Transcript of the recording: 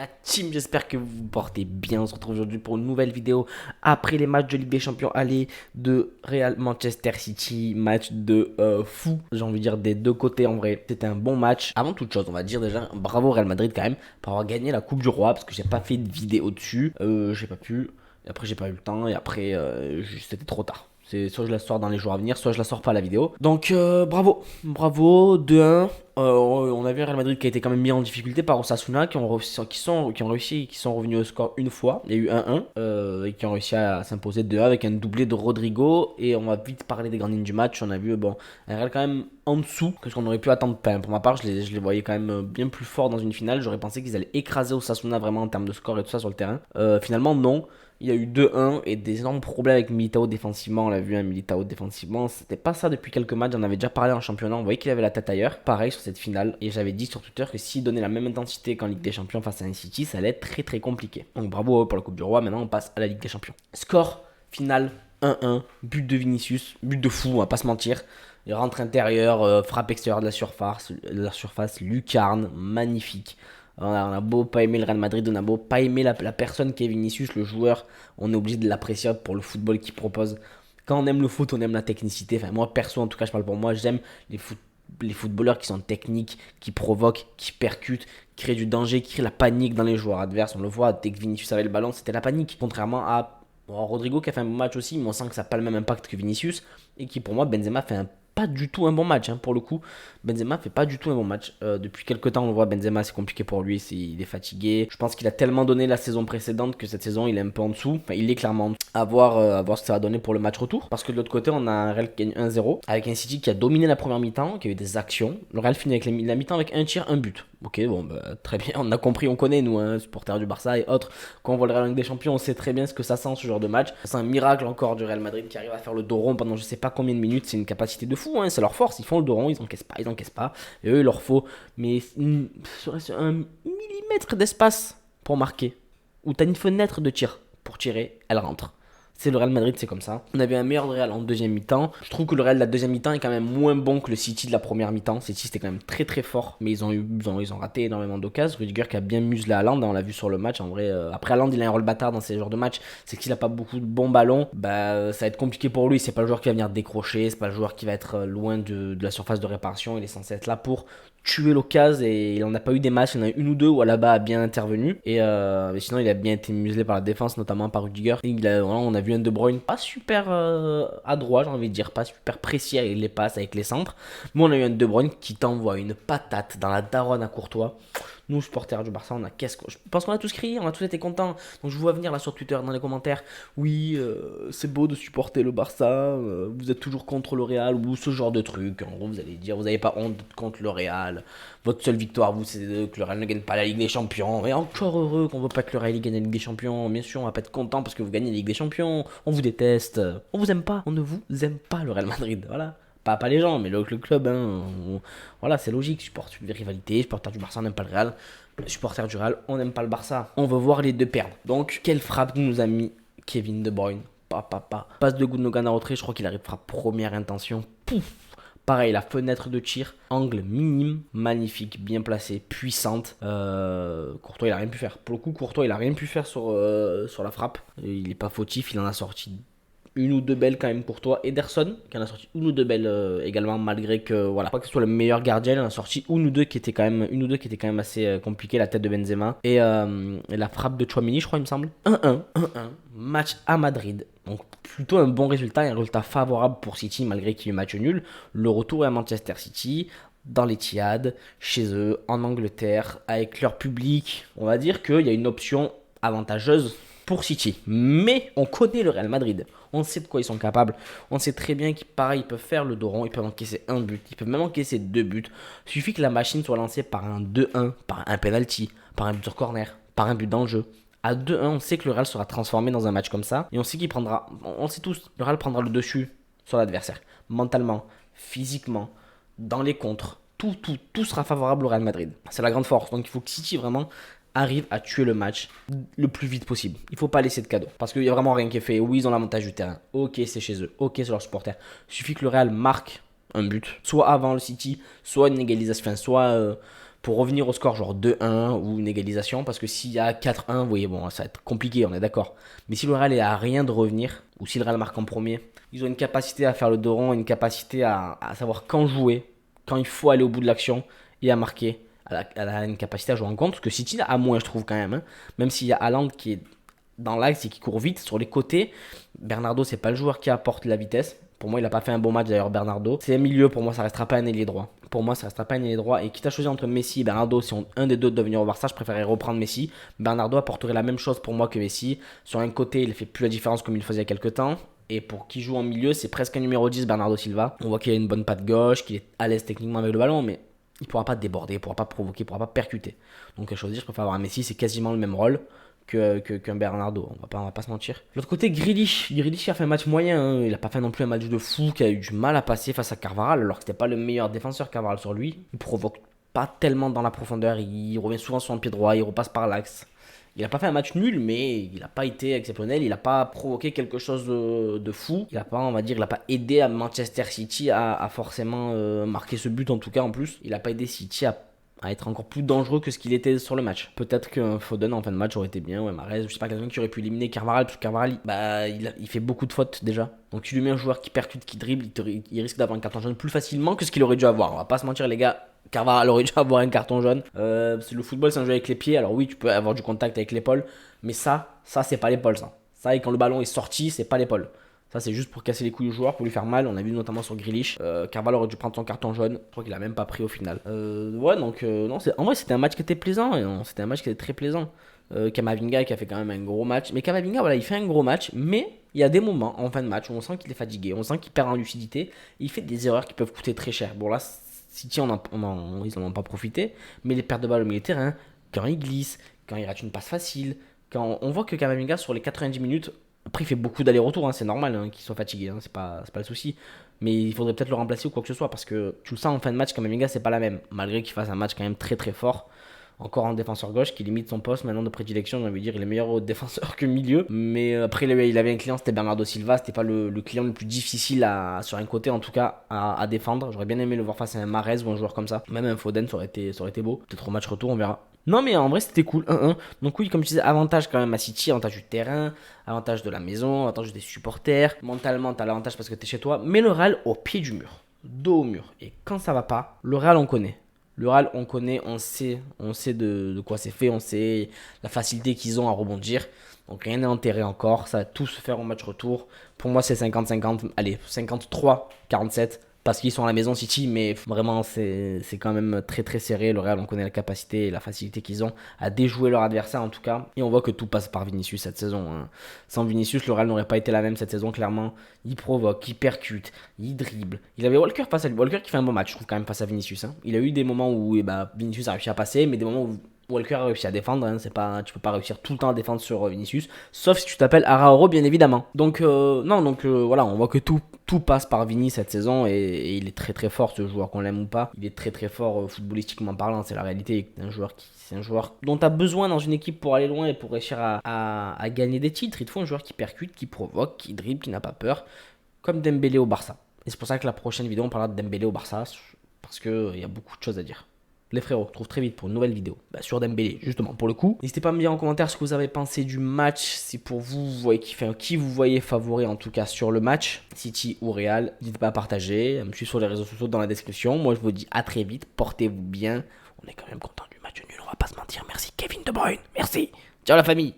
la team, j'espère que vous vous portez bien. On se retrouve aujourd'hui pour une nouvelle vidéo après les matchs de Ligue des Champions aller de Real Manchester City. Match de fou, j'ai envie de dire des deux côtés en vrai. C'était un bon match. Avant toute chose, on va dire déjà bravo Real Madrid quand même pour avoir gagné la Coupe du Roi parce que j'ai pas fait de vidéo dessus. J'ai pas pu. Et après, j'ai pas eu le temps. Et après, c'était trop tard. C'est soit je la sors dans les jours à venir, soit je la sors pas la vidéo. Donc bravo, bravo, 2-1. On a vu Real Madrid qui a été quand même mis en difficulté par Osasuna qui sont revenus au score une fois. Il y a eu 1-1 et qui ont réussi à s'imposer 2-1 avec un doublé de Rodrigo. Et on va vite parler des grandes lignes du match. On a vu un Real quand même en dessous que ce qu'on aurait pu attendre. Enfin, pour ma part, je les voyais quand même bien plus forts dans une finale. J'aurais pensé qu'ils allaient écraser Osasuna vraiment en termes de score et tout ça sur le terrain. Finalement, non. Il y a eu 2-1 et des énormes problèmes avec Militao défensivement. On l'a vu, Militao défensivement. C'était pas ça depuis quelques matchs. On avait déjà parlé en championnat. On voyait qu'il avait la tête ailleurs. Pareil sur cette finale. Et j'avais dit sur Twitter que s'il donnait la même intensité qu'en Ligue des Champions face à un City, ça allait être très très compliqué. Donc bravo pour la Coupe du Roi. Maintenant, on passe à la Ligue des Champions. Score final 1-1. But de Vinicius. But de fou, on va pas se mentir. Il rentre intérieur, frappe extérieure de la surface, lucarne, magnifique. On a beau pas aimer le Real Madrid, on a beau pas aimer la personne qui est Vinicius, le joueur, on est obligé de l'apprécier pour le football qu'il propose. Quand on aime le foot, on aime la technicité. Enfin, moi, perso, en tout cas, je parle pour moi, j'aime les footballeurs qui sont techniques, qui provoquent, qui percutent, qui créent du danger, qui créent la panique dans les joueurs adverses. On le voit, dès que Vinicius avait le ballon, c'était la panique. Contrairement à Rodrigo qui a fait un bon match aussi, mais on sent que ça n'a pas le même impact que Vinicius. Et qui, pour moi, Benzema fait pas du tout un bon match pour le coup. Benzema fait pas du tout un bon match. Depuis quelques temps, on le voit, Benzema, c'est compliqué pour lui, il est fatigué. Je pense qu'il a tellement donné la saison précédente que cette saison, il est un peu en dessous. Enfin, il est clairement en dessous. À voir ce que ça va donner pour le match retour. Parce que de l'autre côté, on a un Real qui gagne 1-0 avec un City qui a dominé la première mi-temps, qui a eu des actions. Le Real finit avec la mi-temps avec un tir, un but. Ok, bon, très bien, on a compris, on connaît, nous, supporters du Barça et autres. Quand on voit le Real Ligue des Champions, on sait très bien ce que ça sent, ce genre de match. C'est un miracle encore du Real Madrid qui arrive à faire le dos rond pendant je sais pas combien de minutes. C'est une capacité de fou, c'est leur force. Ils font le dos rond, ils encaissent pas. Et eux, il leur faut serait-ce un millimètre d'espace pour marquer. Ou t'as une fenêtre de tir pour tirer, elle rentre. C'est le Real Madrid, c'est comme ça. On avait un meilleur Real en deuxième mi-temps. Je trouve que le Real de la deuxième mi-temps est quand même moins bon que le City de la première mi-temps. City c'était quand même très très fort, mais ils ont raté énormément d'occasions. Rudiger qui a bien muselé Haaland, on l'a vu sur le match. En vrai, après Haaland il a un rôle bâtard dans ces genres de matchs, c'est qu'il a pas beaucoup de bons ballons. Ça va être compliqué pour lui. C'est pas le joueur qui va venir décrocher, c'est pas le joueur qui va être loin de la surface de réparation. Il est censé être là pour tuer l'occasion et il en a pas eu des matchs, il y en a eu une ou deux où Alaba a bien intervenu mais sinon il a bien été muselé par la défense, notamment par Rudiger. On a vu un De Bruyne pas super adroit, j'ai envie de dire, pas super précis avec les passes, avec les centres, mais on a eu un De Bruyne qui t'envoie une patate dans la daronne à Courtois. Nous, supporters du Barça, je pense qu'on a tous crié, on a tous été contents. Donc je vous vois venir là sur Twitter dans les commentaires. Oui, c'est beau de supporter le Barça. Vous êtes toujours contre le Real ou ce genre de truc. En gros, vous allez dire, vous n'avez pas honte d'être contre le Real. Votre seule victoire, vous, c'est que le Real ne gagne pas la Ligue des Champions. Mais encore heureux qu'on ne veut pas que le Real gagne la Ligue des Champions. Bien sûr, on va pas être content parce que vous gagnez la Ligue des Champions. On vous déteste. On vous aime pas. On ne vous aime pas, le Real Madrid. Voilà. Pas les gens, mais le club, voilà, c'est logique. Supporter des rivalités, supporter du Barça, on n'aime pas le Real. Supporter du Real, on n'aime pas le Barça. On veut voir les deux perdre. Donc, quelle frappe nous a mis Kevin De Bruyne. Passe de Gundogan à retrait, je crois qu'il arrive à première intention. Pouf. Pareil, la fenêtre de tir, angle minime, magnifique, bien placé, puissante. Courtois, il a rien pu faire. Pour le coup, Courtois, il a rien pu faire sur la frappe. Il est pas fautif, il en a sorti une ou deux belles quand même pour toi. Ederson qui en a sorti une ou deux belles également, malgré que voilà, pas que ce soit le meilleur gardien, il en a sorti une ou deux qui étaient quand même assez compliquées, la tête de Benzema et la frappe de Tchouaméni, je crois, il me semble. 1-1 match à Madrid. Donc plutôt un bon résultat, un résultat favorable pour City malgré qu'il y ait eu match nul. Le retour est à Manchester City, dans l'Etihad, chez eux, en Angleterre, avec leur public. On va dire qu'il y a une option avantageuse pour City. Mais on connaît le Real Madrid. On sait de quoi ils sont capables. On sait très bien qu'ils peuvent faire le dos rond. Ils peuvent encaisser un but. Ils peuvent même encaisser deux buts. Il suffit que la machine soit lancée par un 2-1, par un penalty, par un but sur corner, par un but dans le jeu. À 2-1, on sait que le Real sera transformé dans un match comme ça. Et on sait on sait tous, le Real prendra le dessus sur l'adversaire. Mentalement, physiquement, dans les contres. Tout sera favorable au Real Madrid. C'est la grande force. Donc il faut que City vraiment arrive à tuer le match le plus vite possible. Il ne faut pas laisser de cadeau. Parce qu'il n'y a vraiment rien qui est fait. Oui, ils ont l'avantage du terrain. Ok, c'est chez eux. Ok, c'est leurs supporters. Il suffit que le Real marque un but. Soit avant le City, soit une égalisation. Enfin, soit pour revenir au score genre 2-1 ou une égalisation. Parce que s'il y a 4-1, vous voyez, bon, ça va être compliqué, on est d'accord. Mais si le Real est à rien de revenir, ou si le Real marque en premier, ils ont une capacité à faire le dos rond, une capacité à savoir quand jouer, quand il faut aller au bout de l'action et à marquer. Elle a une capacité à jouer en contre, parce que City a moins, je trouve, quand même. Hein. Même s'il y a Haaland qui est dans l'axe et qui court vite sur les côtés, Bernardo, c'est pas le joueur qui apporte la vitesse. Pour moi, il n'a pas fait un bon match d'ailleurs, Bernardo. C'est un milieu, pour moi, ça restera pas un ailier droit. Pour moi, ça restera pas un ailier droit. Et quitte à choisir entre Messi et Bernardo, si un des deux doit venir au Barça, je préférerais reprendre Messi. Bernardo apporterait la même chose pour moi que Messi. Sur un côté, il ne fait plus la différence comme il le faisait il y a quelques temps. Et pour qui joue en milieu, c'est presque un numéro 10, Bernardo Silva. On voit qu'il a une bonne patte gauche, qu'il est à l'aise techniquement avec le ballon, mais il ne pourra pas déborder, il ne pourra pas provoquer, il ne pourra pas percuter. Donc à choisir, je préfère avoir un Messi, c'est quasiment le même rôle qu'un Bernardo, on va pas se mentir. De l'autre côté, Grealish a fait un match moyen, hein. Il a pas fait non plus un match de fou, qui a eu du mal à passer face à Carvajal, alors que c'était pas le meilleur défenseur Carvajal sur lui. Il provoque pas tellement dans la profondeur, il revient souvent sur un pied droit, il repasse par l'axe. Il a pas fait un match nul, mais il n'a pas été exceptionnel. Il n'a pas provoqué quelque chose de fou. Il n'a pas, on va dire, il n'a pas aidé à Manchester City à forcément marquer ce but en tout cas en plus. Il n'a pas aidé City à être encore plus dangereux que ce qu'il était sur le match. Peut-être qu'un Foden en fin de match aurait été bien, ouais, Mahrez, je sais pas, quelqu'un qui aurait pu éliminer Carvajal, parce que Carvajal, il fait beaucoup de fautes déjà. Donc tu lui mets un joueur qui percute, qui dribble, il risque d'avoir un carton jaune plus facilement que ce qu'il aurait dû avoir. On va pas se mentir les gars, Carvajal aurait dû avoir un carton jaune. Le football c'est un jeu avec les pieds, alors oui tu peux avoir du contact avec l'épaule, mais ça c'est pas l'épaule ça. Ça et quand le ballon est sorti, c'est pas l'épaule. Ça, c'est juste pour casser les couilles du joueur, pour lui faire mal. On a vu notamment sur Grealish. Carvalho aurait dû prendre son carton jaune. Je crois qu'il a même pas pris au final. Ouais, donc, non, en vrai, c'était un match qui était plaisant. C'était un match qui était très plaisant. Kamavinga qui a fait quand même un gros match. Mais Kamavinga, voilà, il fait un gros match. Mais il y a des moments en fin de match où on sent qu'il est fatigué. On sent qu'il perd en lucidité. Il fait des erreurs qui peuvent coûter très cher. Bon, là, City, ils n'en ont pas profité. Mais les pertes de balles au milieu de terrain, quand il glisse, quand il rate une passe facile, quand on voit que Kamavinga, sur les 90 minutes, après, il fait beaucoup d'allers-retours, hein, c'est normal qu'il soit fatigué, hein, c'est pas le souci. Mais il faudrait peut-être le remplacer ou quoi que ce soit, parce que tu le sens en fin de match, Kamavinga, c'est pas la même. Malgré qu'il fasse un match quand même très très fort. Encore en défenseur gauche, qui limite son poste maintenant de prédilection, j'ai envie de dire, il est meilleur défenseur que milieu. Mais après, il avait un client, c'était Bernardo Silva, c'était pas le client le plus difficile sur un côté en tout cas à défendre. J'aurais bien aimé le voir face à un Mahrez ou un joueur comme ça. Même un Foden, ça aurait été beau. Peut-être au match retour, on verra. Non mais en vrai c'était cool, 1-1. Donc oui, comme je disais, avantage quand même à City, avantage du terrain, avantage de la maison, avantage des supporters. Mentalement t'as l'avantage parce que t'es chez toi. Mais le Real au pied du mur, dos au mur. Et quand ça va pas, le Real on connaît. Le Real on connaît, on sait de quoi c'est fait, on sait la facilité qu'ils ont à rebondir. Donc rien n'est enterré encore, ça va tout se faire au match retour. Pour moi c'est 50-50, allez 53-47. Parce qu'ils sont à la maison City, mais vraiment c'est quand même très très serré. Le Real, on connaît la capacité et la facilité qu'ils ont à déjouer leur adversaire en tout cas. Et on voit que tout passe par Vinicius cette saison, hein. Sans Vinicius, le Real n'aurait pas été la même cette saison clairement. Il provoque, il percute, il dribble. Il avait Walker face à lui. Walker qui fait un bon match, je trouve quand même face à Vinicius, hein. Il a eu des moments où Vinicius a réussi à passer, mais des moments où Walker a réussi à défendre, hein. Tu peux pas réussir tout le temps à défendre sur Vinicius, sauf si tu t'appelles Arauro bien évidemment. Donc voilà, on voit que tout passe par Vini cette saison et il est très très fort ce joueur, qu'on l'aime ou pas. Il est très très fort footballistiquement parlant, c'est la réalité. C'est un joueur dont tu as besoin dans une équipe pour aller loin et pour réussir à gagner des titres. Il te faut un joueur qui percute, qui provoque, qui dribble, qui n'a pas peur, comme Dembélé au Barça. Et c'est pour ça que la prochaine vidéo on parlera de Dembélé au Barça, parce qu'il y a beaucoup de choses à dire. Les frérots, on se retrouve très vite pour une nouvelle vidéo sur Dembélé, justement, pour le coup. N'hésitez pas à me dire en commentaire ce que vous avez pensé du match, si pour vous, vous voyez qui vous voyez favori en tout cas sur le match, City ou Real. N'hésitez pas à partager, à me suivre sur les réseaux sociaux dans la description. Moi, je vous dis à très vite, portez-vous bien. On est quand même content du match nul, on va pas se mentir. Merci Kevin De Bruyne, merci. Ciao la famille.